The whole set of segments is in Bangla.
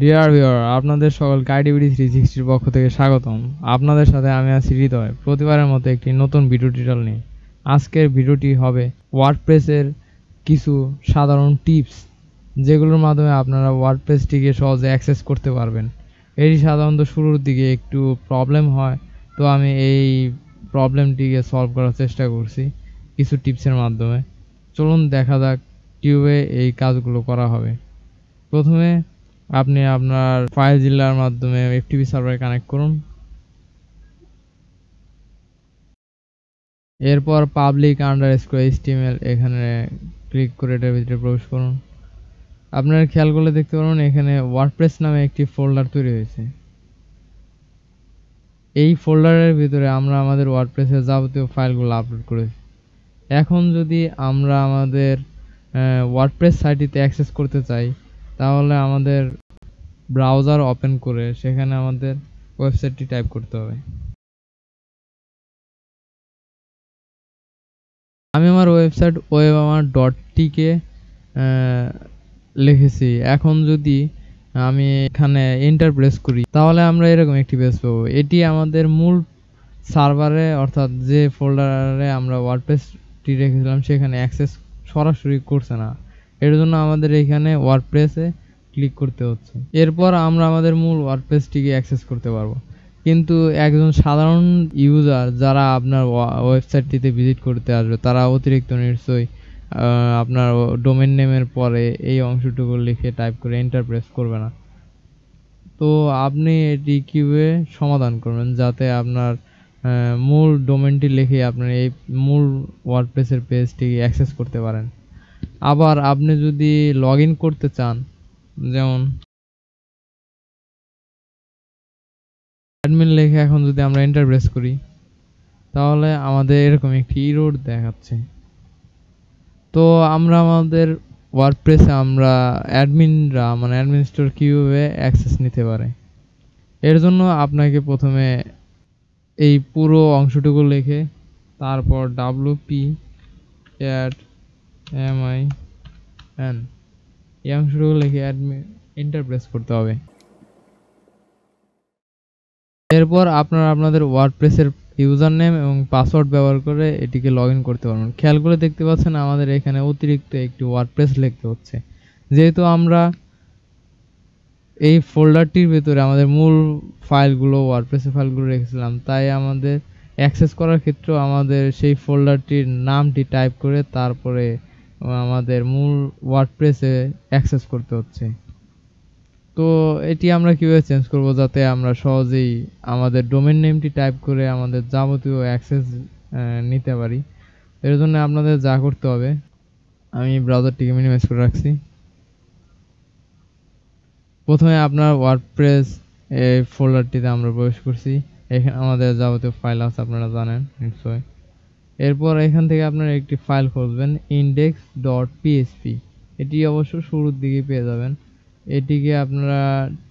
ডিয়ার ভিউয়ার, আপনাদের সকলকে আইডিবিডি 360 এর পক্ষ থেকে স্বাগতম। আপনাদের সাথে আমি আছি হৃদয়, প্রতিবারের মতো একটি নতুন ভিডিও টিউটোরিয়াল নিয়ে। আজকের ভিডিওটি হবে ওয়ার্ডপ্রেসের কিছু সাধারণ টিপস, যেগুলোর মাধ্যমে আপনারা ওয়ার্ডপ্রেসটিকে সহজে অ্যাক্সেস করতে পারবেন। এটি সাধারণত শুরুর দিকে একটু প্রবলেম হয়, তো আমি এই প্রবলেমটিকে সলভ করার চেষ্টা করছি কিছু টিপসের মাধ্যমে। চলুন দেখা যাক কিভাবে এই কাজগুলো করা হবে। প্রথমে আপনি আপনার ফাইলজিলার মাধ্যমে এফটিপি সার্ভারে কানেক্ট করুন। এরপর পাবলিক আন্ডারস্কোর এইচটিএমএল এখানে ক্লিক করে এটার ভিতরে প্রবেশ করুন। আপনারা খেয়াল করলে দেখতে পারবেন এখানে ওয়ার্ডপ্রেস নামে একটি ফোল্ডার তৈরি হয়েছে। এই ফোল্ডারের ভিতরে আমরা আমাদের ওয়ার্ডপ্রেসের যাবতীয় ফাইলগুলো আপলোড করেছি। এখন যদি আমরা আমাদের ওয়ার্ডপ্রেস সাইটটিতে অ্যাক্সেস করতে চাই, তাহলে আমাদের ব্রাউজার ওপেন করে সেখানে আমাদের ওয়েবসাইটটি টাইপ করতে হবে। আমি আমার ওয়েবসাইট webamar.tk লিখেছি। এখন যদি আমি এখানে এন্টার প্রেস করি, তাহলে আমরা এরকম একটি পেজ পাবো। এটি আমাদের মূল সার্ভারে, অর্থাৎ যে ফোল্ডারে আমরা ওয়ার্ডপ্রেসটি রেখেছিলাম সেখানে অ্যাক্সেস সরাসরি করছে না। এর জন্য আমাদের এখানে ওয়ার্ডপ্রেসে ক্লিক করতে হচ্ছে। এরপর আমরা আমাদের মূল ওয়ার্ডপ্রেসটিকে অ্যাক্সেস করতে পারবো। কিন্তু একজন সাধারণ ইউজার যারা আপনার ওয়েবসাইটটিতে ভিজিট করতে আসবে, তারা অতিরিক্ত নিশ্চয়ই আপনার ডোমেন নেমের পরে এই অংশটুকু লিখে টাইপ করে এন্টার প্রেস করবে না। তো আপনি এটি কিভাবে সমাধান করবেন যাতে আপনার মূল ডোমেনটি লিখে আপনার এই মূল ওয়ার্ডপ্রেসের পেজটি অ্যাক্সেস করতে পারেন। আবার আপনি যদি লগ ইন করতে চান, যেমন অ্যাডমিন লিখে এখন যদি আমরা এন্টার প্রেস করি, তাহলে আমাদের এরকম একটি এরর দেখাচ্ছে। তো আমরা আমাদের ওয়ার্ডপ্রেসে আমরা অ্যাডমিনরা মানে অ্যাডমিনিস্ট্রেটর কিভাবে অ্যাক্সেস নিতে পারে, এর জন্য আপনাকে প্রথমে এই পুরো অংশটুকু লিখে তারপর wp-admin এই অংশটুকু লিখে অ্যাডমিন এন্টার প্রেস করতে হবে। এরপর আপনারা আপনাদের ওয়ার্ডপ্রেসের ইউজার নেম এবং পাসওয়ার্ড ব্যবহার করে এটিকে লগ ইন করতে পারবেন। খেয়াল করে দেখতে পাচ্ছেন আমাদের এখানে অতিরিক্ত একটি ওয়ার্ডপ্রেস লিখতে হচ্ছে। যেহেতু আমরা এই ফোল্ডারটির ভেতরে আমাদের মূল ফাইলগুলো ওয়ার্ডপ্রেসের ফাইলগুলো রেখেছিলাম, তাই আমাদের অ্যাক্সেস করার ক্ষেত্রেও আমাদের সেই ফোল্ডারটির নামটি টাইপ করে তারপরে আমাদের মূল ওয়ার্ডপ্রেসে অ্যাক্সেস করতে হচ্ছে। তো এটি আমরা কিভাবে চেঞ্জ করব যাতে আমরা সহজেই আমাদের ডোমেন নেমটি টাইপ করে আমাদের যাবতীয় অ্যাক্সেস নিতে পারি। এর জন্য আপনাদের যা করতে হবে, আমি ব্রাউজারটিকে মিনিমাইজ করে রাখছি। প্রথমে আপনার ওয়ার্ডপ্রেস এই ফোল্ডারটিতে আমরা প্রবেশ করছি। এখানে আমাদের যাবতীয় ফাইল আছে, আপনারা জানেন নিশ্চয়ই। এরপর এখান থেকে আপনারা একটি ফাইল খুঁজবেন index.php। এটি অবশ্য শুরুর দিকে পেয়ে যাবেন। এটিকে আপনারা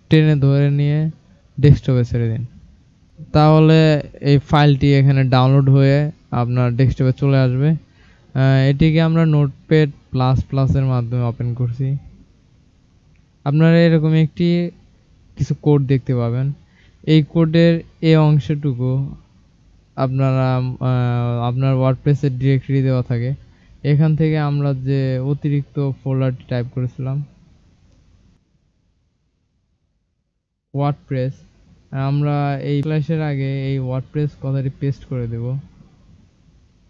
টেনে ধরে নিয়ে ডেস্কটপে ছেড়ে দিন, তাহলে এই ফাইলটি এখানে ডাউনলোড হয়ে আপনার ডেস্কটপে চলে আসবে। এটিকে আমরা নোটপ্যাড প্লাস প্লাসের মাধ্যমে ওপেন করছি। আপনারা এরকম একটি কিছু কোড দেখতে পাবেন। এই কোডের এই অংশটুকু আপনারা আপনার ওয়ার্ডপ্রেসের ডিরেক্টরি দেওয়া থাকে। এখান থেকে আমরা যে অতিরিক্ত ফোল্ডারটি টাইপ করেছিলাম ওয়ার্ডপ্রেস, আমরা এই ফ্ল্যাশের আগে এই ওয়ার্ডপ্রেস কথাটি পেস্ট করে দেব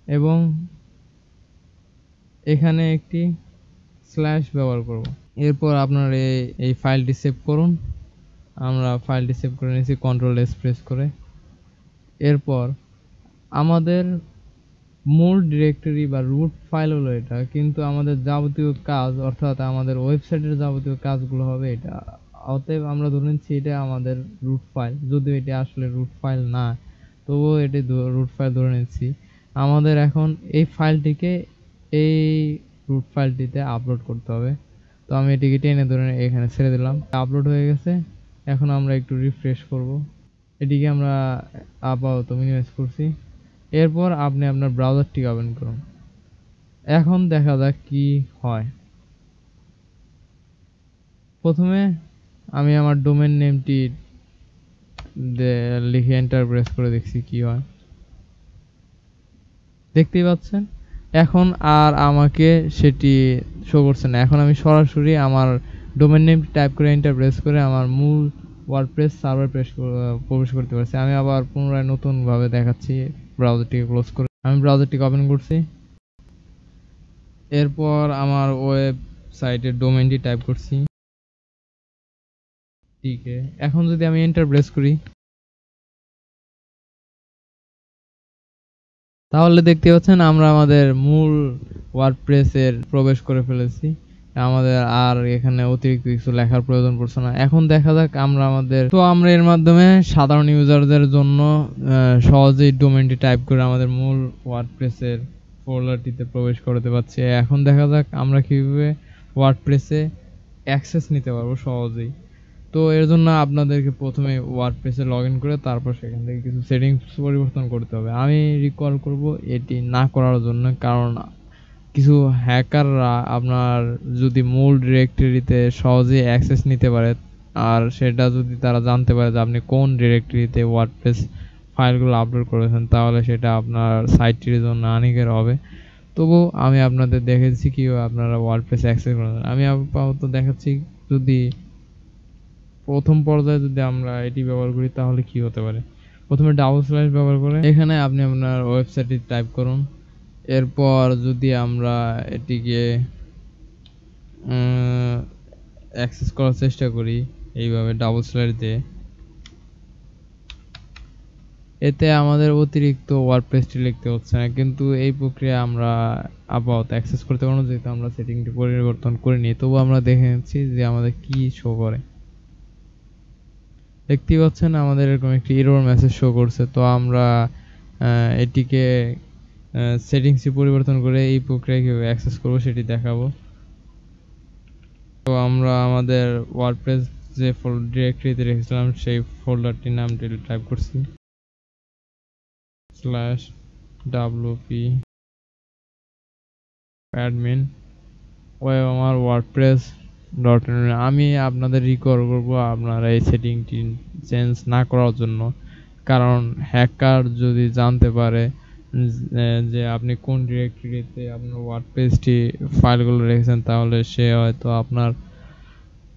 এবং এখানে একটি স্ল্যাশ ব্যবহার করব। এরপর আপনার এই ফাইলটি সেভ করুন। আমরা ফাইলটি সেভ করে নিয়েছি কন্ট্রোল-S প্রেস করে। এরপর আমাদের মূল ডিরেক্টরি বা রুট ফাইল হলো এটা, কিন্তু আমাদের যাবতীয় কাজ অর্থাৎ আমাদের ওয়েবসাইটের যাবতীয় কাজগুলো হবে এটা। অতএব আমরা ধরে নিচ্ছি এটা আমাদের রুট ফাইল, যদিও এটি আসলে রুট ফাইল না, তবুও এটি রুট ফাইল ধরে নিচ্ছি। আমাদের এখন এই ফাইলটিকে এই রুট ফাইলটিতে আপলোড করতে হবে। তো আমি এটিকে টেনে ধরে এখানে ছেড়ে দিলাম, আপলোড হয়ে গেছে। এখন আমরা একটু রিফ্রেশ করব। এটিকে আমরা আপাতত মিনিমাইজ করছি। এরপর আপনি আপনার ব্রাউজারটি ওপেন করুন। এখন দেখা যাক কি হয়। প্রথমে আমি আমার ডোমেন নেমটি লিখে এন্টার প্রেস করে দেখছি কি হয়। দেখতেই পাচ্ছেন এখন আর আমাকে সেটি শো করছে না। এখন আমি সরাসরি আমার ডোমেন নেম টাইপ করে এন্টার প্রেস করে আমার মূল ওয়ার্ডপ্রেস সার্ভার প্রবেশ করতে পারছি। আমি আবার পুনরায় নতুন ভাবে দেখাচ্ছি। ব্রাউজারটিকে ক্লোজ করে আমি ব্রাউজারটিকে ওপেন করছি। এরপর আমার ওয়েবসাইটের ডোমেইনটি টাইপ করছি। ঠিক আছে, এখন যদি আমি এন্টার প্রেস করি তাহলে দেখতে পাচ্ছেন আমরা আমাদের মূল ওয়ার্ডপ্রেসের প্রবেশ করে ফেলেছি। আমাদের আর এখানে অতিরিক্ত কিছু লেখার প্রয়োজন পড়ছে না। এখন দেখা যাক আমরা এর মাধ্যমে সাধারণ ইউজারদের জন্য সহজেই ডোমেইনটি টাইপ করে আমাদের মূল ওয়ার্ডপ্রেসের ফোল্ডারটিতে প্রবেশ করতে পারছি। এখন দেখা যাক আমরা কিভাবে ওয়ার্ডপ্রেসে অ্যাক্সেস নিতে পারবো সহজেই। তো এর জন্য আপনাদেরকে প্রথমে ওয়ার্ডপ্রেসে লগইন করে তারপর সেখান থেকে কিছু সেটিংস পরিবর্তন করতে হবে। আমি রিকল করব এটি না করার জন্য, কারণ কিছু হ্যাকাররা আপনার যদি মূল ডিরেক্টরিতে সহজেই অ্যাক্সেস নিতে পারে আর সেটা যদি তারা জানতে পারে যে আপনি কোন ডিরেক্টরিতে ওয়ার্ডপ্রেস ফাইলগুলো আপলোড করেছেন, তাহলে সেটা আপনার সাইটটির জন্য হানিকর হবে। তবু আমি আপনাদের দেখেছি কিভাবে আপনারা ওয়ার্ডপ্রেস অ্যাক্সেস করেন। আমি আপাতত দেখাচ্ছি। যদি প্রথম পর্যায়ে যদি আমরা এটি ব্যবহার করি তাহলে কি হতে পারে। প্রথমে ডাবল স্ল্যাশ ব্যবহার করে এখানে আপনি আপনার ওয়েবসাইটটি টাইপ করুন। এরপর যদি আমরা এটিকে অ্যাক্সেস করার চেষ্টা করি এইভাবে ডাবল স্ল্যাশ দিয়ে, এতে আমাদের অতিরিক্ত ওয়ার্ডপ্রেসটি লিখতে হচ্ছে না, কিন্তু এই প্রক্রিয়া আমরা আপাতত অ্যাক্সেস করতে পারবো যেহেতু আমরা সেটিংটি পরিবর্তন করিনি। তবু আমরা দেখে নিচ্ছি যে আমাদের কি শো করে। দেখতেই পাচ্ছেন আমাদের এরকম একটি এরর মেসেজ শো করছে। তো আমরা এটিকে সেটিংসটি পরিবর্তন করে এই প্রক্রিয়া কিভাবে অ্যাক্সেস করব সেটি দেখাবো। তো আমরা আমাদের ওয়ার্ডপ্রেস যে ডিরেক্টরিতে রেখেছিলাম সেই ফোল্ডারটির নামটি টাইপ করছি /wp admin আমার ওয়ার্ডপ্রেস .in। আমি আপনাদের রিকল করব আপনারা এই সেটিংটি চেঞ্জ না করার জন্য, কারণ হ্যাকার যদি জানতে পারে যে আপনি কোন ডিরেক্টরিতে আপনার ওয়ার্ডপ্রেসটি ফাইলগুলো রেখেছেন, তাহলে সে হয়তো আপনার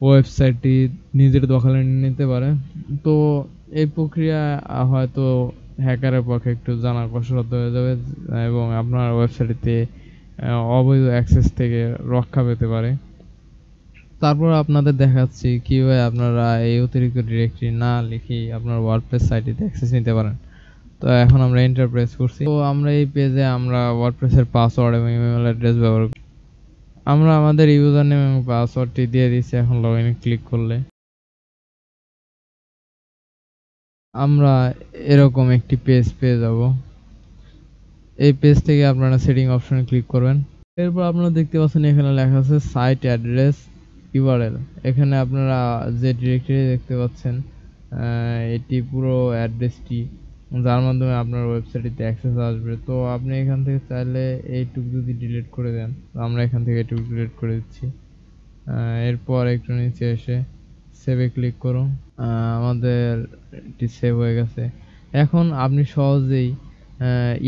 ওয়েবসাইটটি নিজের দখলে নিতে পারে। তো এই প্রক্রিয়া হয়তো হ্যাকারের পক্ষে একটু জানা কষ্টসাধ্য হয়ে যাবে এবং আপনার ওয়েবসাইটে অবৈধ অ্যাক্সেস থেকে রক্ষা পেতে পারে। তারপর আপনাদের দেখাচ্ছি কিভাবে আপনারা এই অতিরিক্ত ডিরেক্টরি না লিখে আপনার ওয়ার্ডপ্রেস সাইটে অ্যাক্সেস নিতে পারেন। তো এখন আমরা এন্টার প্রেস করছি। তো আমরা এই পেজে আমরা ওয়ার্ডপ্রেসের পাসওয়ার্ড এবং ইমেল অ্যাড্রেস ব্যবহার করি। আমরা আমাদের ইউজার নেম এবং পাসওয়ার্ডটি দিয়ে দিচ্ছি। এখন লগইনে ক্লিক করলে আমরা এরকম একটি পেজ পেয়ে যাব। এই পেজ থেকে আপনারা সেটিং অপশনে ক্লিক করবেন। এরপর আপনারা দেখতে পাচ্ছেন এখানে লেখা আছে সাইট অ্যাড্রেস ইউআরএল। এখানে আপনারা যে ডিরেক্টরি দেখতে পাচ্ছেন এটি পুরো অ্যাড্রেসটি, যার মাধ্যমে আপনার ওয়েবসাইটে অ্যাক্সেস আসবে। তো আপনি এখান থেকে চাইলে এইটুকু যদি ডিলিট করে দেন, আমরা এখান থেকে এইটুকু ডিলিট করে দিচ্ছি। এরপর একটু নিচে এসে সেভে ক্লিক করুন। আমাদের এটি সেভ হয়ে গেছে। এখন আপনি সহজেই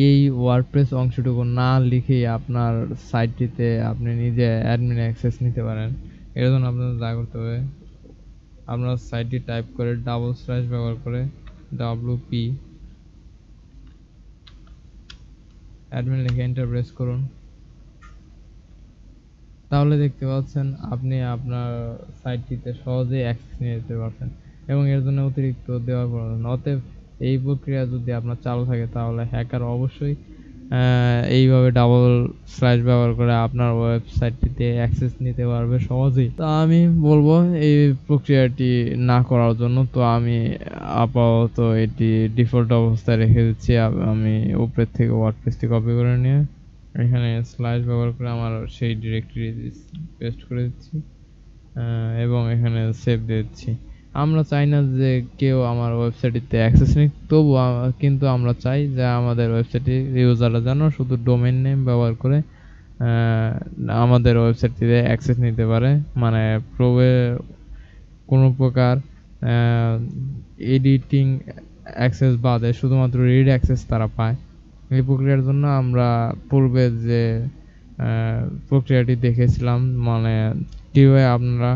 এই ওয়ার্ডপ্রেস অংশটুকু না লিখেই আপনার সাইটটিতে আপনি নিজে অ্যাডমিন অ্যাক্সেস নিতে পারেন। এর জন্য আপনাদের যা করতে হবে, আপনার সাইটটি টাইপ করে ডাবল স্ল্যাশ ব্যবহার করে wp অ্যাডমিন লিখে এন্টার প্রেস করুন। তাহলে দেখতে পাচ্ছেন আপনি আপনার সাইটটিতে সহজেই অ্যাক্সেস নিয়ে যেতে পারছেন এবং এর জন্য অতিরিক্ত দেওয়ার প্রয়োজন। অতএব এই প্রক্রিয়া যদি আপনার চালু থাকে তাহলে হ্যাকার অবশ্যই এইভাবে ডাবল স্ল্যাশ ব্যবহার করে আপনার ওয়েবসাইটটিতে অ্যাক্সেস নিতে পারবে সহজেই। তো আমি বলবো এই প্রক্রিয়াটি না করার জন্য। তো আমি আপাতত এটি ডিফল্ট অবস্থায় রেখে দিচ্ছি। আমি উপরের থেকে ওয়ার্ডপ্রেসটি কপি করে নিয়ে এখানে স্ল্যাশ ব্যবহার করে আমার সেই ডিরেক্টরি পেস্ট করে দিচ্ছি এবং এখানে সেভ দিয়ে দিচ্ছি। আমরা চাই না যে কেউ আমার ওয়েবসাইটে অ্যাক্সেস নিক, তবু কিন্তু আমরা চাই যে আমাদের ওয়েবসাইটে ইউজাররা যেন শুধু ডোমেইন নেম ব্যবহার করে আমাদের ওয়েবসাইটটিতে অ্যাক্সেস নিতে পারে, মানে কোনো প্রকার এডিটিং অ্যাক্সেস বাদে শুধুমাত্র রিড অ্যাক্সেস তারা পায়। এই প্রক্রিয়ার জন্য আমরা পূর্বে যে প্রক্রিয়াটি দেখেছিলাম, মানে কিভাবে আপনারা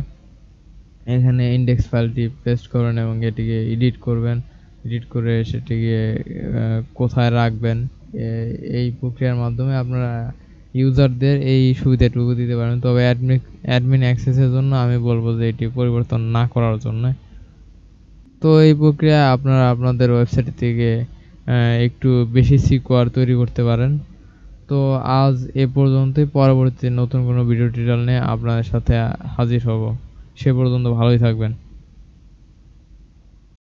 এখানে ইন্ডেক্স ফাইলটি পেস্ট করবেন এবং এটিকে এডিট করবেন, এডিট করে সেটিকে কোথায় রাখবেন, এই প্রক্রিয়ার মাধ্যমে আপনারা ইউজারদের এই সুবিধাটুকু দিতে পারেন। তবে অ্যাডমিন অ্যাক্সেসের জন্য আমি বলবো যে এটি পরিবর্তন না করার জন্য। তো এই প্রক্রিয়া আপনারা আপনাদের ওয়েবসাইট থেকে একটু বেশি সিকিউর তৈরি করতে পারেন। তো আজ এ পর্যন্তই। পরবর্তী নতুন কোনো ভিডিও টিউটোরিয়াল নিয়ে আপনাদের সাথে হাজির হব। সে পর্যন্ত ভালোই থাকবেন।